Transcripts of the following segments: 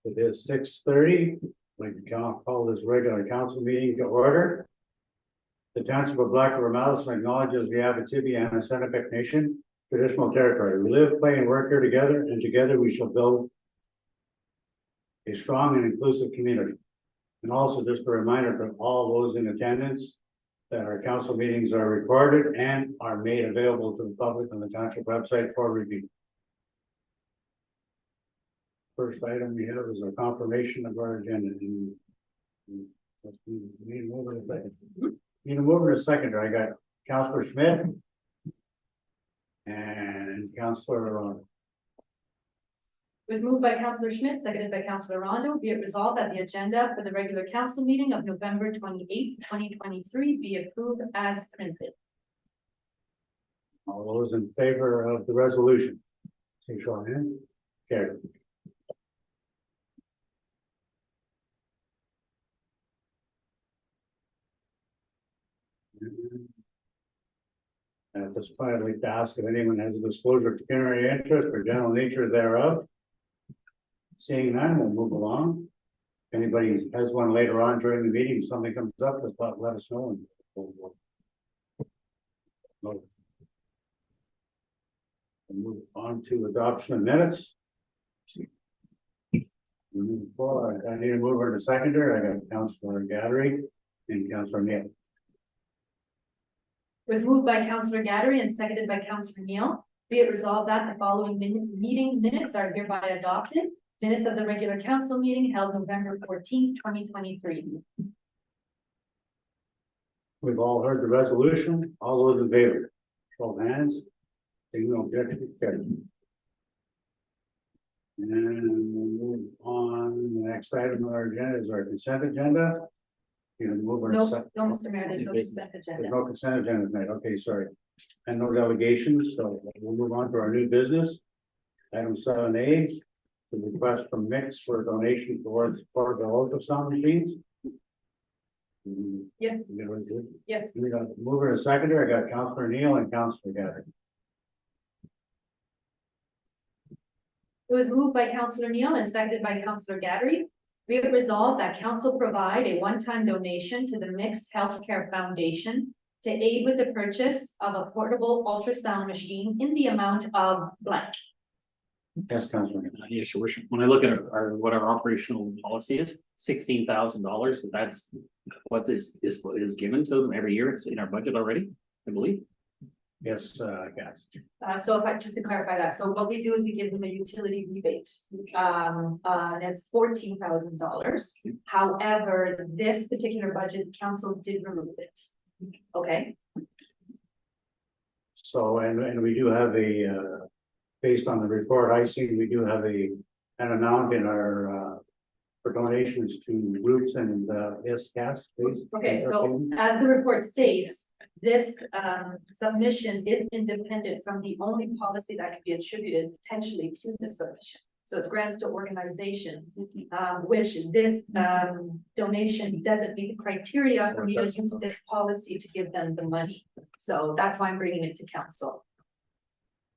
It is 6:30. We can call this regular council meeting to order. The Township of Black River Madison acknowledges the Abitibi and Assiniboine Nation traditional territory. We live, play, and work here together, and together we shall build a strong and inclusive community. And also just a reminder to all those in attendance that our council meetings are recorded and are made available to the public on the township website for review. First item we have is a confirmation of our agenda. Need a mover and a seconder. I got Councillor Schmidt and Councillor Rondo. It was moved by Councillor Schmidt, seconded by Councillor Rondo. Be it resolved that the agenda for the regular council meeting of November 28th, 2023 be approved as printed. All those in favor of the resolution, say show of hands. Carried. At this point, I'd like to ask if anyone has a disclosure of pecuniary interest or general nature thereof. Seeing none, we'll move along. If anybody has one later on during the meeting, if something comes up, let us know. And we'll move on to adoption of minutes. Move forward. I need a mover and a seconder. I got Councillor Gadry and Councillor Neal. It was moved by Councillor Gadry and seconded by Councillor Neal. Be it resolved that the following meeting minutes are hereby adopted. Minutes of the regular council meeting held November 14th, 2023. We've all heard the resolution. All those in favor, show of hands. Seeing no objection, carried. And we'll move on. The next item on our agenda is our consent agenda. You know, move No, Mr. Mayor, there's no consent agenda. There's no consent agenda tonight. Okay, sorry. And no delegations, so we'll move on to our new business. Item 7A, the request from Mix for a donation towards portable ultrasound machines. Yes. Yes. We got mover and a seconder. I got Councillor Neal and Councillor Gadry. It was moved by Councillor Neal and seconded by Councillor Gadry. We have resolved that council provide a one-time donation to the Mixed Healthcare Foundation to aid with the purchase of a portable ultrasound machine in the amount of blank. Yes, Councillor. Yes, your worship. When I look at what our operational policy is, $16,000. That's what is given to them every year. It's in our budget already, I believe. Yes, yes. So if I just to clarify that, so what we do is we give them a utility rebate. That's $14,000. However, this particular budget council did remove it. Okay. So, and we do have a, based on the report I see, we do have an amount in our, for donations to Roots and ISCAS, please. Okay, so as the report states, this submission is independent from the only policy that can be attributed potentially to the submission. So it's grants to organization, which this donation doesn't meet the criteria for me to use this policy to give them the money. So that's why I'm bringing it to council.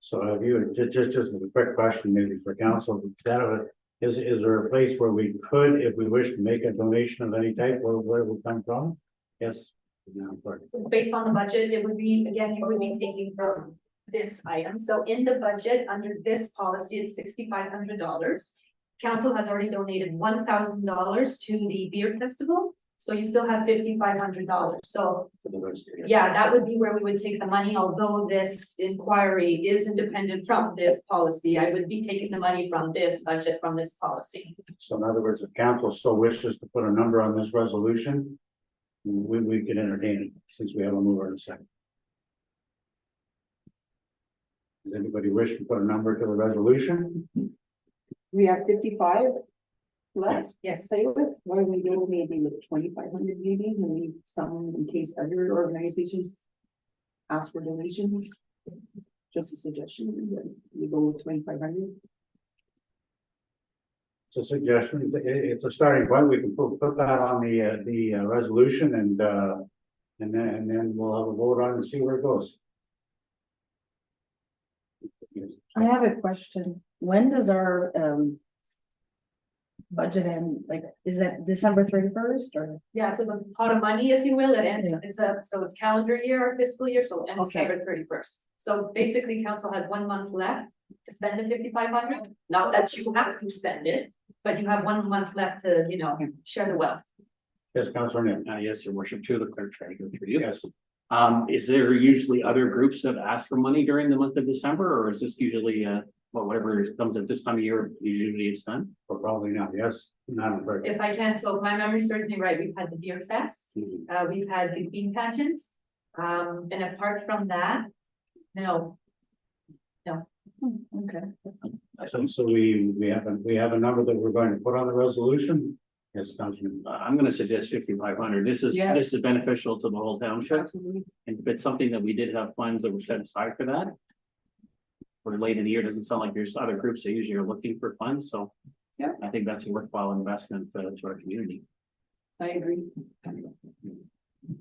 So have you, just a quick question maybe for council, is there a place where we could, if we wish to make a donation of any type, where it would come from? Yes. Based on the budget, it would be, again, you would be taking from this item. So in the budget, under this policy, it's $6,500. Council has already donated $1,000 to the beer festival. So you still have $5,500. So yeah, that would be where we would take the money. Although this inquiry is independent from this policy, I would be taking the money from this budget, from this policy. So in other words, if council so wishes to put a number on this resolution, we can entertain it since we have a mover in a second. Does anybody wish to put a number to the resolution? We have 55 left. Yes. Say with, what do we do? Maybe with 2,500, maybe, maybe some in case other organizations ask for donations. Just a suggestion, we go with 2,500. It's a suggestion. It's a starting point. We can put that on the resolution and then we'll have a vote on it and see where it goes. I have a question. When does our budget and like, is that December 31st or? Yeah, so the pot of money, if you will, it ends, Yeah. so it's calendar year or fiscal year, so it ends Okay. December 31st. So basically, council has 1 month left to spend the 5,500, not that you have to spend it, but you have 1 month left to, share the wealth. Yes, Councilor Nick. Yes, your worship, to the clerk treasurer for you. Yes, Is there usually other groups that ask for money during the month of December, or is this usually, whatever comes at this time of year, usually it's done? but probably not. Yes, Madam Clerk. If I can, so if my memory serves me right, we've had the beer fest, we've had the bean pageant. And apart from that, no, Okay. So we have a number that we're going to put on the resolution. Yes, Councilor. I'm gonna suggest 5,500. This is, Yeah. this is beneficial to the whole township. Absolutely. And if it's something that we did have funds that were set aside for that. For late in the year, doesn't sound like there's other groups that usually are looking for funds, so. Yeah. I think that's a worthwhile investment to our community. I agree.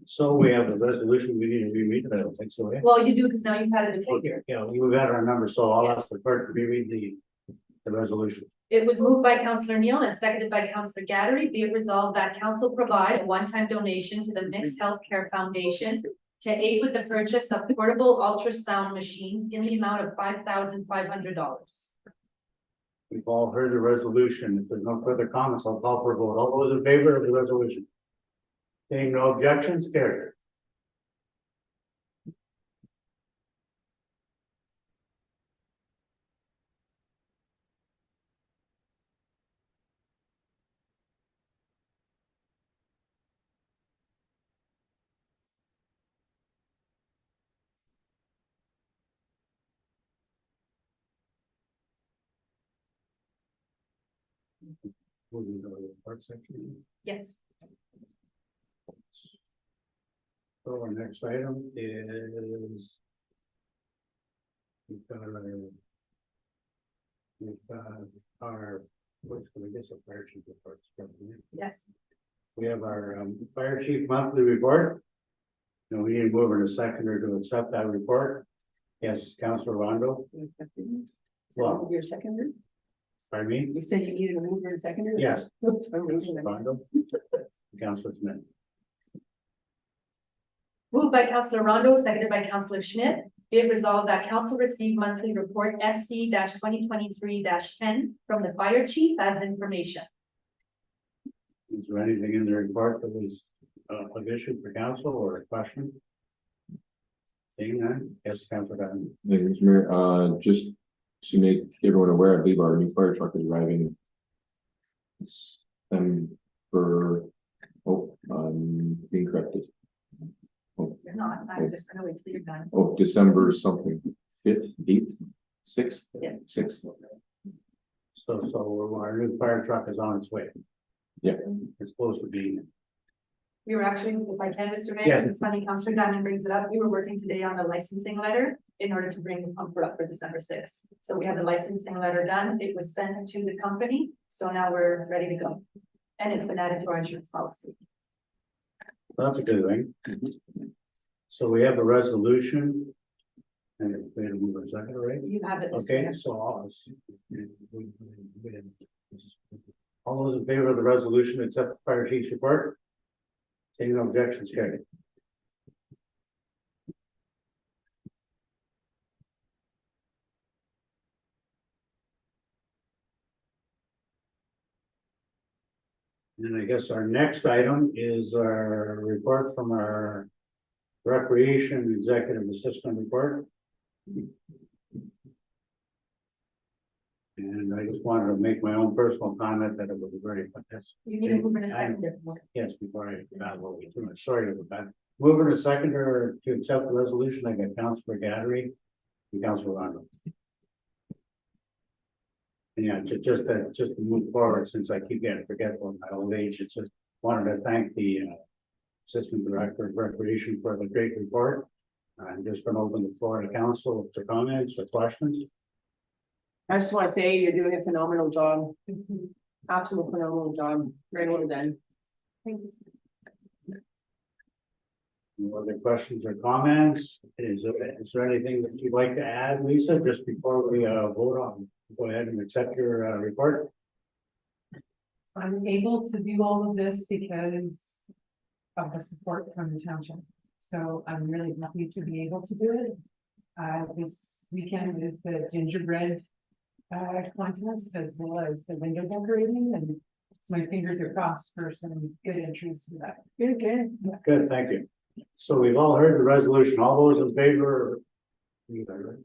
So we have the resolution. We need to reread it. I don't think so. Yeah. well, you do, because now you've had it in figure. Yeah, we've got our number, so I'll ask the clerk to reread the resolution. It was moved by Councillor Neal and seconded by Councillor Gattery. Be it resolved that council provide a one-time donation to the Mixed Healthcare Foundation to aid with the purchase of portable ultrasound machines in the amount of $5,500. We've all heard the resolution. If there's no further comments, I'll call for a vote. All those in favor of the resolution? Seeing no objections, carried. Moving to the part section. Yes. So our next item is. We've got our, what's gonna get some fire chief reports. Yes. We have our fire chief monthly report. And we need to move in a seconder to accept that report. Yes, Councilor Rondo, Well- Your seconder? pardon me? You said you needed a mover and seconder? Yes, That's what I'm raising them. Rondo. Councilor Smith. Moved by Councillor Rondo, seconded by Councillor Schmidt. Be it resolved that council receive monthly report SC 2023-10 from the fire chief as information. Is there anything in the report that was of issue for council or a question? Seeing none, yes, Councilor Dunn. Thank you, Mr. Mayor. Just to make everyone aware, I believe our new fire truck is arriving. Being corrected. You're not, I'm just gonna wait till you're done. December something, 5th, 8th, 6th? Yes. 6th. So our new fire truck is on its way. Yeah. It's supposed to be. We were actually, if I can, Mr. Mayor, Yes. it's funny, Councillor Diamond brings it up. We were working today on the licensing letter in order to bring the pumper up for December 6th. So we have the licensing letter done. It was sent to the company, so now we're ready to go. And it's been added to our insurance policy. That's a good thing. So we have a resolution. And we had to move a second, right? You have it. Mr. Okay, Mayor. so all those in favor of the resolution, accept the fire chief's report? Seeing no objections, carried. And I guess our next item is our report from our recreation executive assistant report. And I just wanted to make my own personal comment that it was very fantastic. You need to move in a second. Yes, before I babble too much, sorry about that. Moving a seconder to accept the resolution, I got Councilor Gattery and Councilor Rondo. And yeah, just to move forward, since I keep getting forgetful in my old age, it's just wanted to thank the Assistant Director of Recreation for the great report. I'm just gonna open the floor to council to comments or questions. I just want to say you're doing a phenomenal job. Absolute phenomenal job. Very well done. No other questions or comments? Is there anything that you'd like to add, Lisa, just before we vote on? Go ahead and accept your report. I'm able to do all of this because of the support from the township. So I'm really happy to be able to do it. This weekend is the gingerbread contest as well as the window decorating, and it's my fingers are crossed for some good entries for that. Good. Good, thank you. So we've all heard the resolution. All those in favor?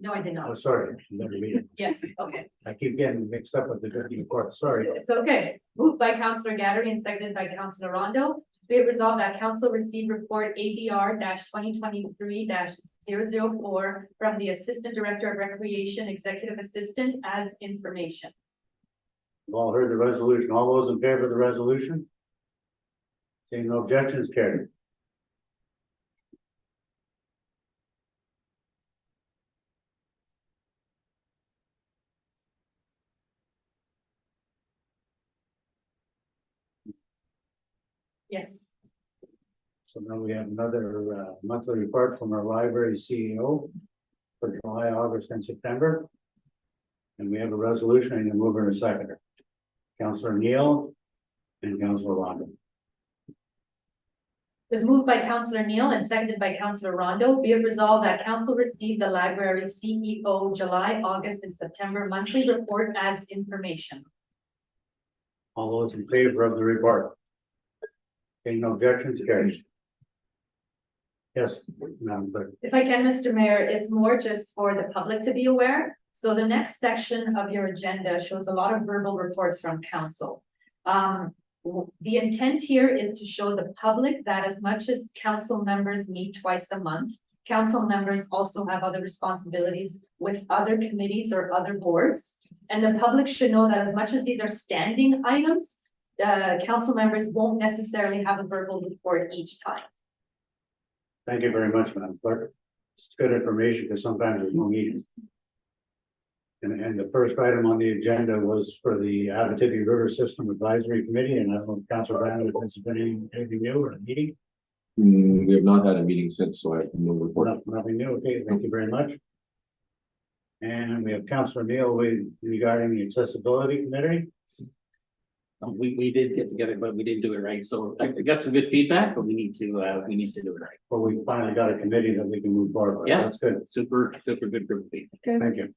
No, I did Oh, not. sorry. Never read it. Yes, okay. I keep getting mixed up with the deputy clerk. Sorry. It's okay. Moved by Councillor Gattari and seconded by Councillor Rondo. Be it resolved that council receive report ADR 2023-004 from the Assistant Director of Recreation Executive Assistant as information. We've all heard the resolution. All those in favor of the resolution? Seeing no objections, carried. Yes. So now we have another monthly report from our library CEO for July, August, and September. And we have a resolution and a mover and a seconder. Councillor Neal and Councillor Rondo. Was moved by Councillor Neal and seconded by Councillor Rondo. Be it resolved that council received the library CEO July, August, and September monthly report as information. All those in favor of the report? Seeing no objections, carried. Yes, Madam Clerk. If I can, Mr. Mayor, it's more just for the public to be aware. So the next section of your agenda shows a lot of verbal reports from council. The intent here is to show the public that as much as council members meet twice a month, council members also have other responsibilities with other committees or other boards. And the public should know that as much as these are standing items, council members won't necessarily have a verbal report each time. Thank you very much, Madam Clerk. It's good information because sometimes there's no meeting. And the first item on the agenda was for the Abitibi River System Advisory Committee, and I don't know if Councilor Brandon has been anything new or a meeting. We have not had a meeting since, so I have no report. Nothing new. Okay, thank you very much. And we have Councilor Neal regarding the Accessibility Committee. We did get together, but we didn't do it right. So I got some good feedback, but we need to do it right. But we finally got a committee that we can move forward with. Yeah. That's good. Super good group of people. Thank you.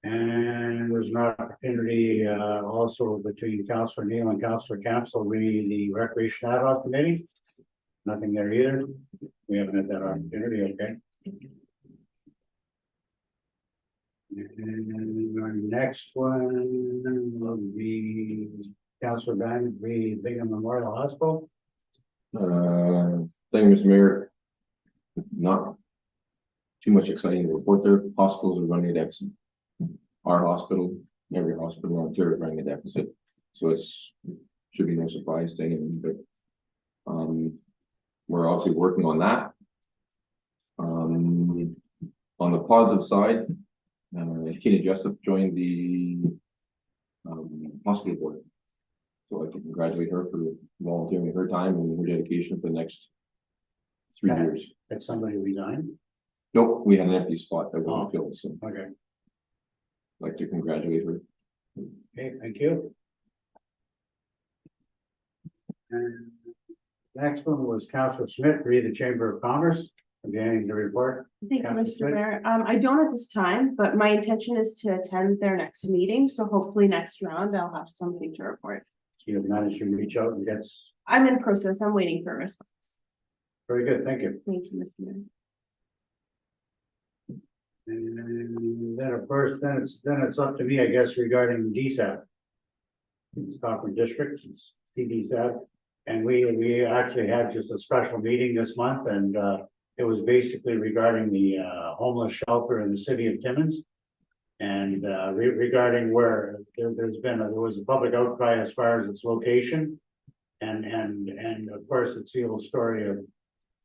And there's an opportunity also between Councilor Neal and Councilor Campbell, the Recreation Ad Hoc Committee. Nothing there either. We haven't had that opportunity, okay? And our next one will be Councilor Van, the Bingham Memorial Hospital. Thank you, Mr. Mayor. Not too much exciting to report there. Hospitals are running a deficit. Our hospital, every hospital in Ontario is running a deficit. So should be no surprise to anyone, but we're obviously working on that. On the positive side, Katie Jessup joined the hospital board. So I can congratulate her for volunteering her time and her dedication for the next 3 years. That somebody resigned. Nope, we had an empty spot that wasn't filled, so Okay, I'd like to congratulate her. okay, thank you. And next one was Councilor Smith, read the Chamber of Commerce, again, the report. Thank you, Councilor Mr. Smith? Mayor. I don't at this time, but my intention is to attend their next meeting, so hopefully next round I'll have something to report. You have managed to reach out and get, I'm in process. I'm waiting for a response. very good, thank you. Thank you, Mr. Mayor. And then of course, then it's up to me, I guess, regarding DSAP. Stockton District, it's DSAP, and we actually had just a special meeting this month, and it was basically regarding the homeless shelter in the city of Timmins. And regarding where there was a public outcry as far as its location. And of course, it's the old story of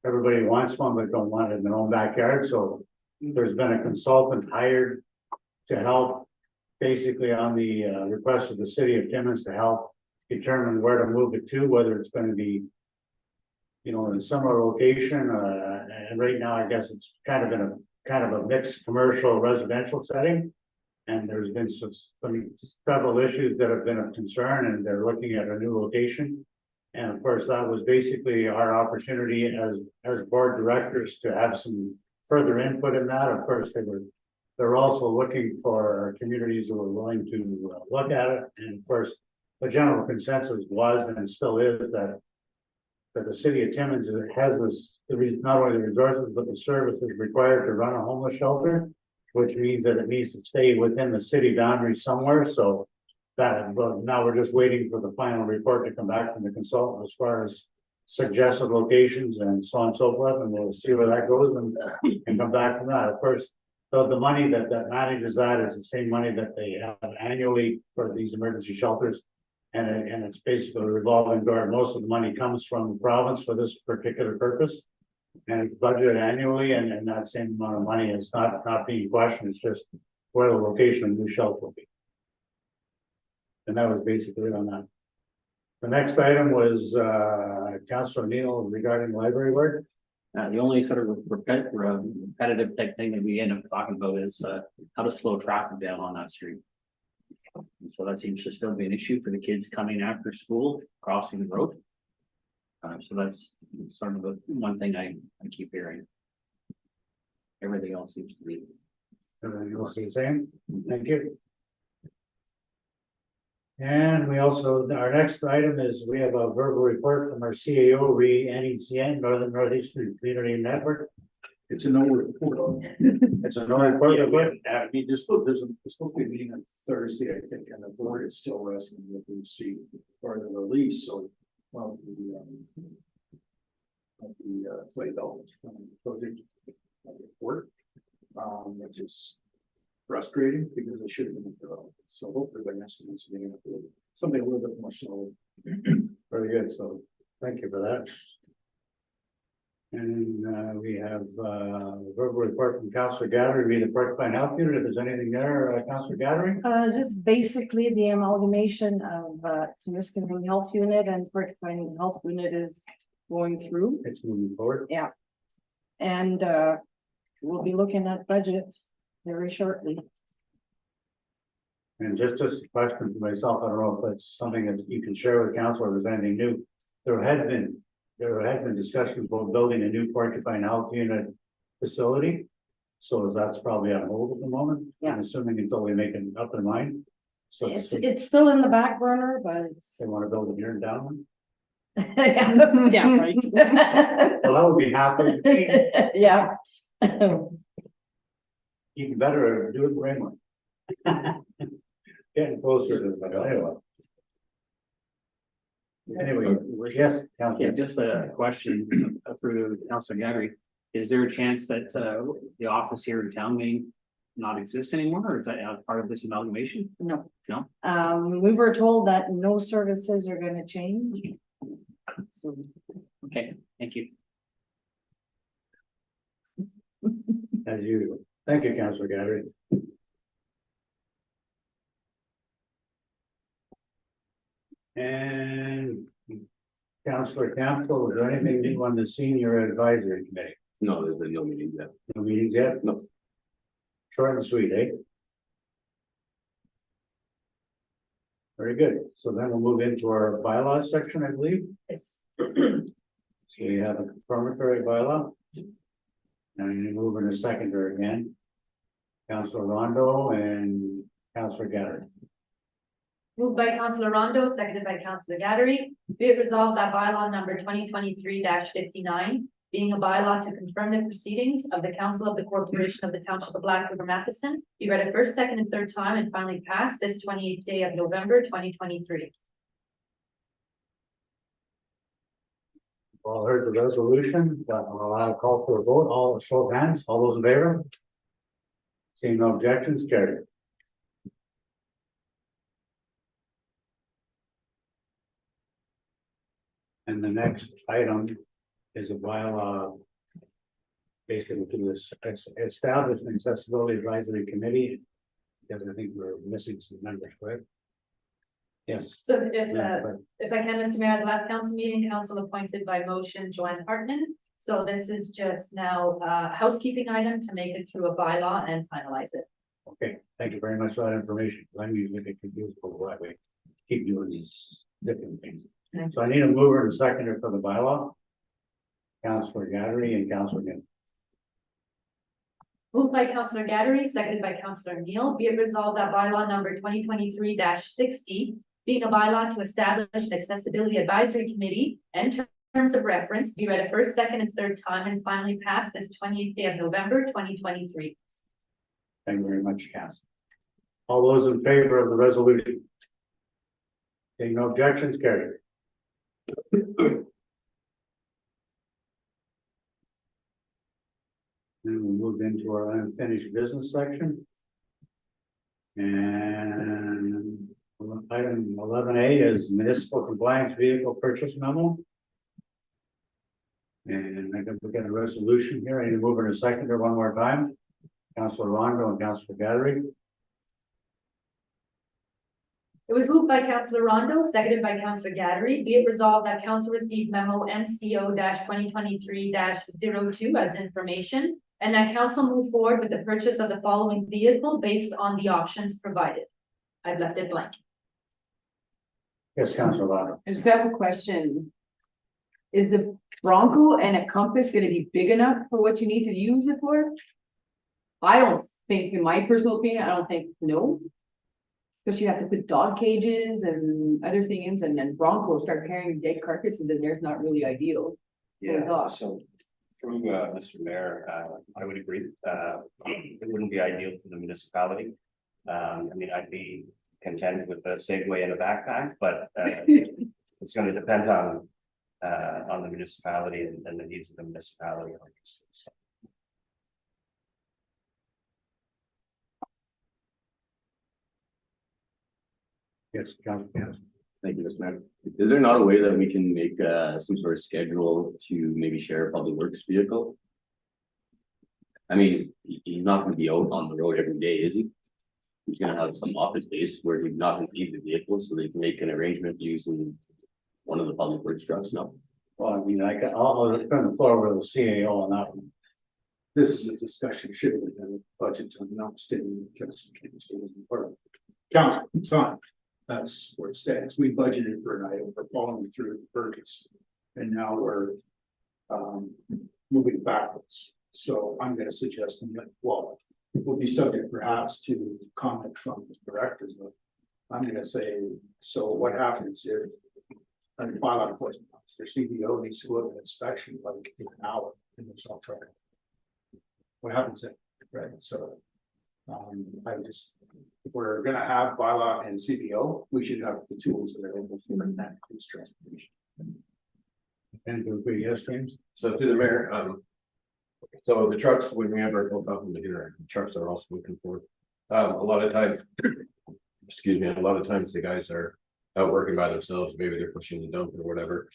everybody wants one, but don't want it in their own backyard. So there's been a consultant hired to help basically on the request of the city of Timmins to help determine where to move it to, whether it's going to be, in a similar location. And right now, I guess it's kind of in a mixed commercial residential setting. And there's been several issues that have been of concern, and they're looking at a new location. And of course, that was basically our opportunity as board directors to have some further input in that. Of course, they're also looking for communities who are willing to look at it. And of course, the general consensus was and still is that the city of Timmins has not only the resources, but the services required to run a homeless shelter, which means that it needs to stay within the city boundaries somewhere. So well, now we're just waiting for the final report to come back from the consultant as far as suggested locations and so on and so forth, and we'll see where that goes and come back from that. Of course, the money that manages that is the same money that they have annually for these emergency shelters. And it's basically a revolving door. Most of the money comes from the province for this particular purpose. And it's budgeted annually, and that same amount of money is not being questioned. It's just where the location of the new shelter will be. And that was basically it on that. The next item was Councilor Neal regarding library work. The only sort of repetitive type thing that we end up talking about is how to slow traffic down on that street. And so that seems to still be an issue for the kids coming after school, crossing the road. So that's sort of the one thing I keep hearing. Everything else seems to be. Everything else is the same. Thank you. And we also, our next item is we have a verbal report from our CAO, NECN, Northeastern Community Network. It's a no report. It's a no report. I mean, there's supposed to be a meeting on Thursday, I think, and the board is still wrestling with the receipt or the release, so. Well, the play belt project report, which is frustrating because it should have been developed. So hopefully by next week's meeting, something a little bit more solid. Very good. So thank you for that. And we have verbal report from Councilor Gathering, read the Porcupine Health Unit. If there's anything there, Councilor Gathering. Just basically the amalgamation of Temiskaming Health Unit and Porcupine Health Unit is going through. It's moving forward. Yeah. And we'll be looking at budget very shortly. And just a question for myself, I don't know if it's something that you can share with council or if there's anything new. There had been discussions about building a new Porcupine Health Unit facility. So that's probably on hold at the moment. Yeah. I'm assuming until we make it up their mind. So It's still in the back burner, but it's. they want to build it here in Downland. Yeah, right. Well, that would be half of it. Yeah. Even better, do it in Raymond. Getting closer to the, anyway, yes, Yeah, Councilor. just a question through Councilor Gary. Is there a chance that the office here in town may not exist anymore, or is that part of this amalgamation? No. No? We were told that no services are gonna change. So. Okay, thank you. As usual. Thank you, Councilor Gary. And Councilor Campbell, is there anything new on the senior advisory committee? No, there's been no meeting yet. No meetings yet? No. Short and sweet, eh? Very good. So then we'll move into our bylaws section, I believe. Yes. So you have a confirmatory bylaw. Now you move into secondary again. Councilor Rondo and Councilor Gatter. Moved by Councilor Rondo, seconded by Councilor Gattery. Be it resolved that bylaw number 2023-59, being a bylaw to confirm the proceedings of the Council of the Corporation of the Township of Black River Matheson, be read a first, second, and third time and finally passed this 28th day of November 2023. All heard the resolution, but I'll allow a call for a vote. All show of hands, all those in favor? Seeing no objections, carried. And the next item is a bylaw. Basically to this establish an accessibility advisory committee. Because I think we're missing some members, correct? Yes. So if I can, Mr. Mayor, at the last council meeting, council appointed by motion Joanne Hartman. So this is just now a housekeeping item to make it through a bylaw and finalize it. Okay, thank you very much for that information. I'm usually get confused over why we keep doing these different things. So I need a mover and a seconder for the bylaw. Councillor Gaddery and Councillor Neal. Moved by Councillor Gaddery, seconded by Councillor Neal, be it resolved that bylaw number 2023-60, being a bylaw to establish an accessibility advisory committee and terms of reference, be read a first, second, and third time, and finally passed this 28th day of November, 2023. Thank you very much, Council. All those in favor of the resolution? Okay, no objections, carried. Then we move into our unfinished business section. And item 11A is municipal compliance vehicle purchase memo. And I think we get a resolution here. I need to move in a seconder one more time. Councillor Rondo and Councillor Gaddery. It was moved by Councillor Rondo, seconded by Councillor Gaddery. Be it resolved that council received memo MCO 2023-02 as information, and that council move forward with the purchase of the following vehicle based on the options provided. I've left it blank. Yes, Councillor Rondo. I just have a question. Is the Bronco and a Compass gonna be big enough for what you need to use it for? I don't think, in my personal opinion, I don't think, no. Because you have to put dog cages and other things, and then Broncos start carrying dead carcasses in there, it's not really ideal. Yeah, gosh. so through Mr. Mayor, I would agree, it wouldn't be ideal for the municipality. I mean, I'd be content with the Segway and a backpack, but it's gonna depend on the municipality and the needs of the municipality, obviously. So. Yes, Councillor. Thank you, Mr. Mayor. Is there not a way that we can make some sort of schedule to maybe share a public works vehicle? I mean, he's not gonna be out on the road every day, is he? He's gonna have some office space where he's not gonna need the vehicle, so they can make an arrangement using one of the public works trucks, no? Well, I mean, I'll turn the floor over to the CAO on that one. This is a discussion, should have been a budget to announce in council. Council, it's on. That's where it stands. We budgeted for an item, we're following through the purchase. And now we're moving backwards. So I'm gonna suggest that, well, it will be subject perhaps to comment from the directors, but I'm gonna say, so what happens if a bylaw enforcement officer, CBO needs to go to an inspection like in an hour and there's no trouble? What happens then, right? So I just, if we're gonna have bylaw and CBO, we should have the tools available for that includes transportation. And to agree, yes, James? So to the mayor, so the trucks, when we have our full complement here, the trucks are also looking for, a lot of times, excuse me, a lot of times the guys are out working by themselves, maybe they're pushing the dump or whatever.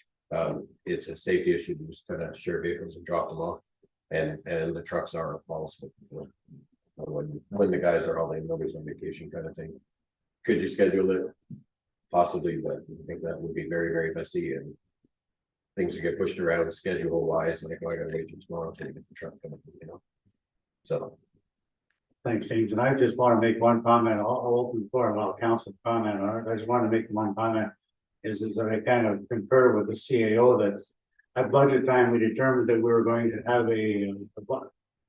It's a safety issue to just kind of share vehicles and drop them off. And the trucks are also for when the guys are hauling, nobody's on vacation kind of thing. Could you schedule it? Possibly, but I think that would be very, very messy and things would get pushed around schedule wise, like, oh, I gotta wait till tomorrow to get the truck coming, you know? So. Thanks, James. And I just want to make one comment. I'll open the floor and allow council to comment on it. I just want to make one comment. Is that I kind of concur with the CAO that at budget time, we determined that we were going to have a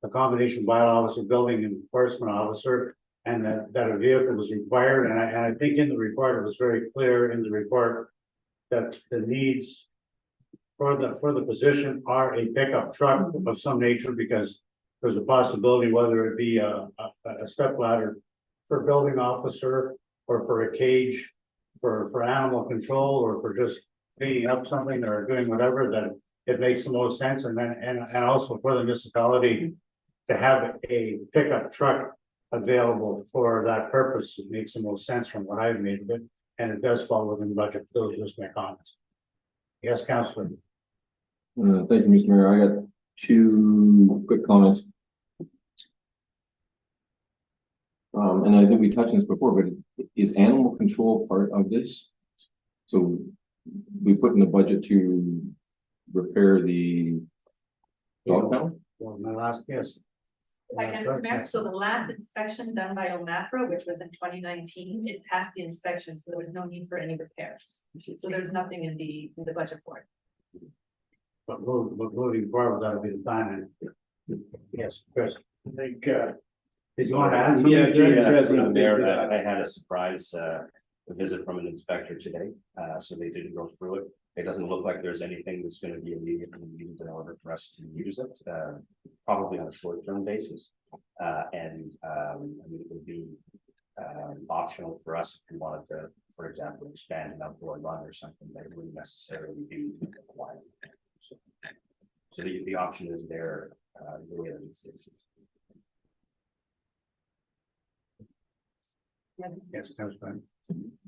combination bylaw officer, building enforcement officer, and that a vehicle was required. And I think in the report, it was very clear in the report that the needs for the position are a pickup truck of some nature, because there's a possibility, whether it be a step ladder for building officer or for a cage for animal control or for just cleaning up something or doing whatever, that it makes the most sense. And then and also for the municipality to have a pickup truck available for that purpose, it makes the most sense from what I've made of it. And it does fall within budget. Those are just my comments. Yes, Councillor. Thank you, Mr. Mayor. I got two quick comments. And I think we touched on this before, but is animal control part of this? So we put in the budget to repair the dog pound? Well, my last guess. If I can, Mr. Mayor, so the last inspection done by OMAFRA, which was in 2019, it passed the inspection, so there was no need for any repairs. So there's nothing in the budget for it. But moving forward, that'll be the time. And yes, Chris, I think, did you want to add? Yeah, something? James has something there, big, I had a surprise, a visit from an inspector today, so they didn't go through it. It doesn't look like there's anything that's gonna be immediately needed in order for us to use it, probably on a short-term basis. And, I mean, it would be, optional for us if we wanted to, for example, expand an outdoor run or something that wouldn't necessarily be required. So the option is there, the way that it's. Yes, that's fine.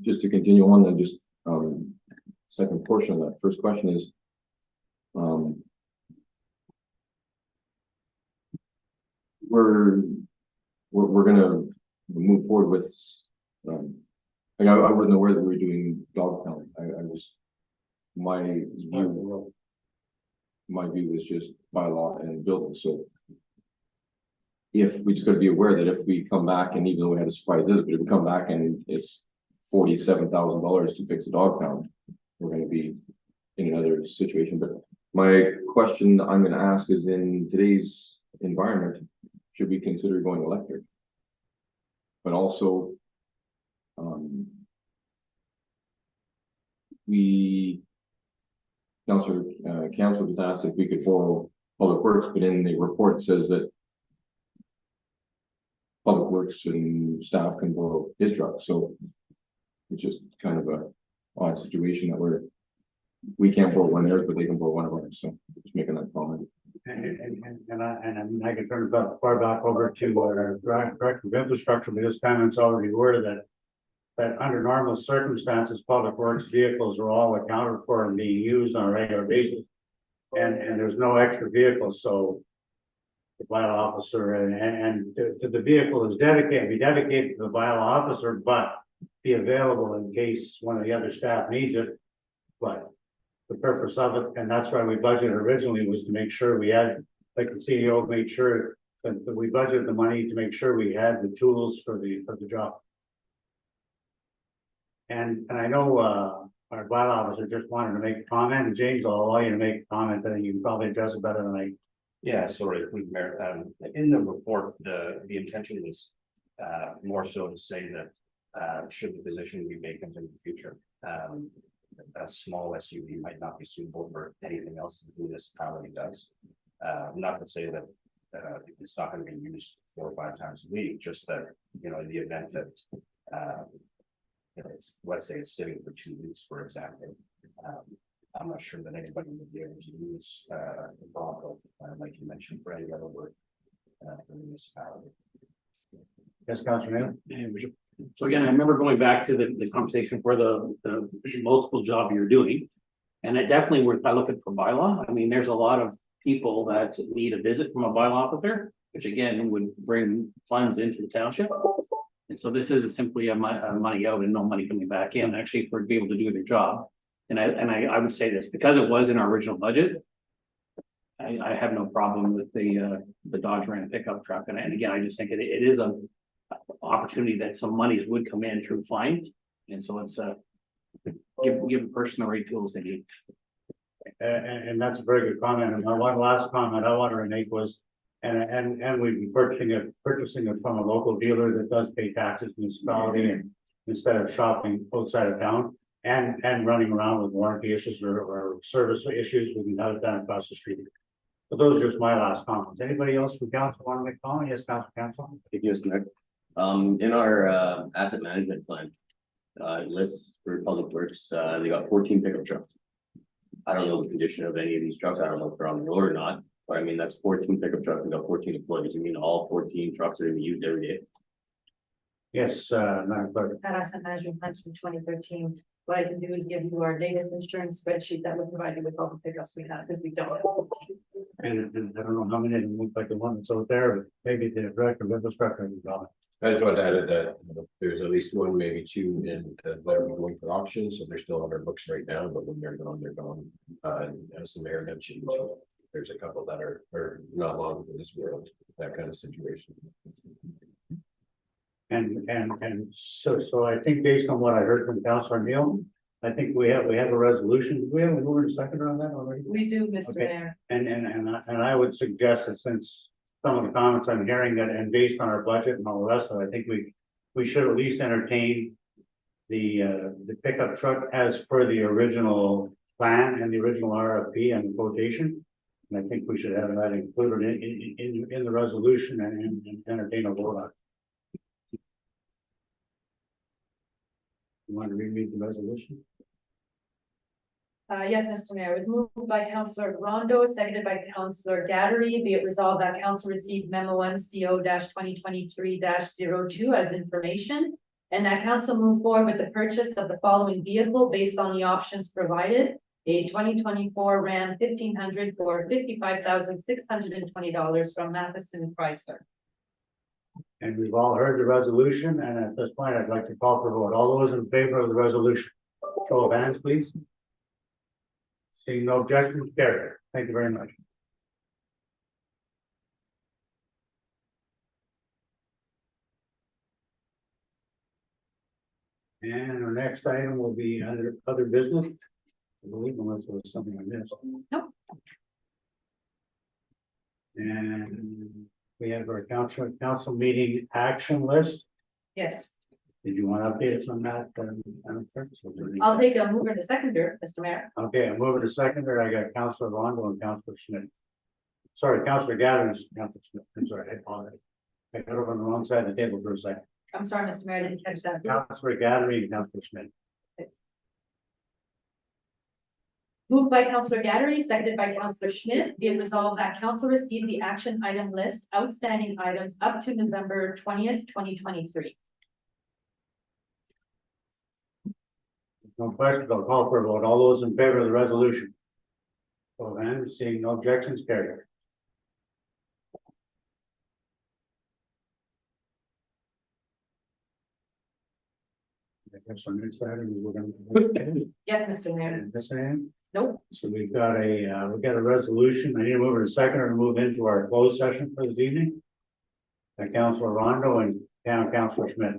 Just to continue on, then just, second portion of that first question is, we're gonna move forward with, like I wasn't aware that we were doing dog pound. I was, my view was just bylaw and building, so if we just gotta be aware that if we come back and even though we had a surprise visit, but if we come back and it's $47,000 to fix a dog pound, we're gonna be in another situation. But my question I'm gonna ask is, in today's environment, should we consider going electric? But also, council just asked if we could borrow Public Works, but in the report it says that Public Works and staff can borrow his truck, so it's just kind of a odd situation that we can't borrow one of theirs, but they can borrow one of ours, so just making that comment. And I can turn it back far back over to our director of infrastructure, but his comments already were that under normal circumstances, public works vehicles are all accounted for and being used on a regular basis. And there's no extra vehicles, so the bylaw officer and the vehicle is dedicated to the bylaw officer, but be available in case one of the other staff needs it. But the purpose of it, and that's why we budgeted originally, was to make sure we had, like the CEO made sure that we budgeted the money to make sure we had the tools for the job. And I know our bylaw officer just wanted to make a comment, and James, I'll allow you to make a comment, then you can probably address it better than I. Yeah, sorry, please, Mayor. In the report, the intention was more so to say that should the position be vacant in the future, a small SUV might not be suitable for anything else that the municipality does. Not to say that it's not going to be used 4 or 5 times a week, just that, you know, in the event that it's, let's say it's sitting for 2 weeks, for example. I'm not sure that anybody would be able to use the Bronco, like you mentioned, for any other work for the municipality. Yes, Councilor Neil? So again, I remember going back to the conversation for the multiple job you're doing. And it definitely worth by looking for bylaw. I mean, there's a lot of people that need a visit from a bylaw officer, which again would bring funds into the township. And so this isn't simply a money out and no money coming back in, actually, for to be able to do their job. And I would say this, because it was in our original budget, I have no problem with the Dodge Ram pickup truck. And again, I just think it is a opportunity that some monies would come in through fines. And so it's give a person the right tools they need. And that's a very good comment. And my one last comment I wanted to make was, and we'd be purchasing it from a local dealer that does pay taxes in the municipality, and instead of shopping outside of town and running around with warranty issues or service issues, we can have it done across the street. But those are just my last comments. Anybody else from council want to make a comment? Yes, council. Yes, Mayor. In our asset management plan, it lists for Public Works, they got 14 pickup trucks. I don't know the condition of any of these trucks. I don't know if they're on the road or not, but I mean, that's 14 pickup trucks. We got 14 employees. You mean all 14 trucks are gonna be used every day? Yes, Madam Clerk. That asset management plans from 2013. What I can do is give you our latest insurance spreadsheet that would provide you with all the pickups we have, because we don't. And I don't know how many of them look like the one that's out there, but maybe the director of infrastructure is on it. I just wanted to add that there's at least 1, maybe 2 in that are going for auction, so they're still on our books right now, but when they're gone, they're gone. As the mayor mentioned, there's a couple that are not long for this world, that kind of situation. And so I think based on what I heard from Councilor Neal, I think we have a resolution. Do we have a mover and seconder on that already? We do, Mr. Okay. Mayor. And I would suggest that since some of the comments I'm hearing that, and based on our budget and all the rest of it, I think we should at least entertain the pickup truck as per the original plan and the original RFP and the quotation. And I think we should have that included in the resolution and entertain a vote on it. You want to read me the resolution? Yes, Mr. Mayor, it was moved by Councillor Rondo, seconded by Councillor Gattery. Be it resolved that council received memo MCO 2023-02 as information. And that council move forward with the purchase of the following vehicle based on the options provided. A 2024 Ram 1500 for $55,620 from Matheson Chrysler. And we've all heard the resolution, and at this point, I'd like to call for vote. All those in favor of the resolution, show of hands, please. Seeing no objections, carried. Thank you very much. And our next item will be under other business. I believe, unless there was something I missed. Nope. And we have our council meeting action list. Yes, Did you want to update us on that? Madam Clerk? I'll take a mover to seconder, Mr. Mayor. Okay, I'm moving to seconder. I got Councilor Rondo and Councilor Schmidt. Sorry, Councilor Gavin and Councilor Schmidt. I'm sorry, I apologize. I got over on the wrong side of the table for a second. I'm sorry, Mr. Mayor, I didn't catch that. Councilor Gavin and Councilor Schmidt. Moved by Councillor Gattery, seconded by Councillor Schmidt. Be it resolved that council receive the action item list, outstanding items up to November 20th, 2023. No questions. I'll call for a vote. All those in favor of the resolution. So then, seeing no objections, carried. I guess our next item is we're gonna. Yes, Mr. Mayor. And this end. Nope. So we've got a resolution. I need to move it to second or move into our closed session for this evening. By Councilor Rondo and Councilor Schmidt.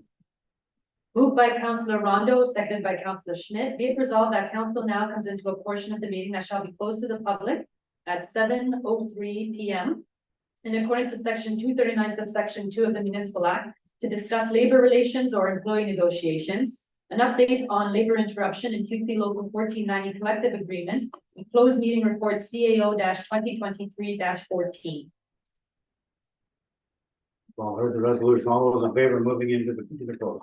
Moved by Councillor Rondo, seconded by Councillor Schmidt. Be it resolved that council now comes into a portion of the meeting that shall be closed to the public at 7:03 PM. In accordance with section 239 subsection 2 of the Municipal Act, to discuss labor relations or employee negotiations, an update on labor interruption in QP Local 1490 collective agreement, and closed meeting report CAO 2023-14. All heard the resolution. All those in favor of moving into the close.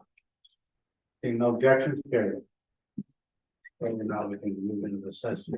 Seeing no objections, carried. And now we can move into the session.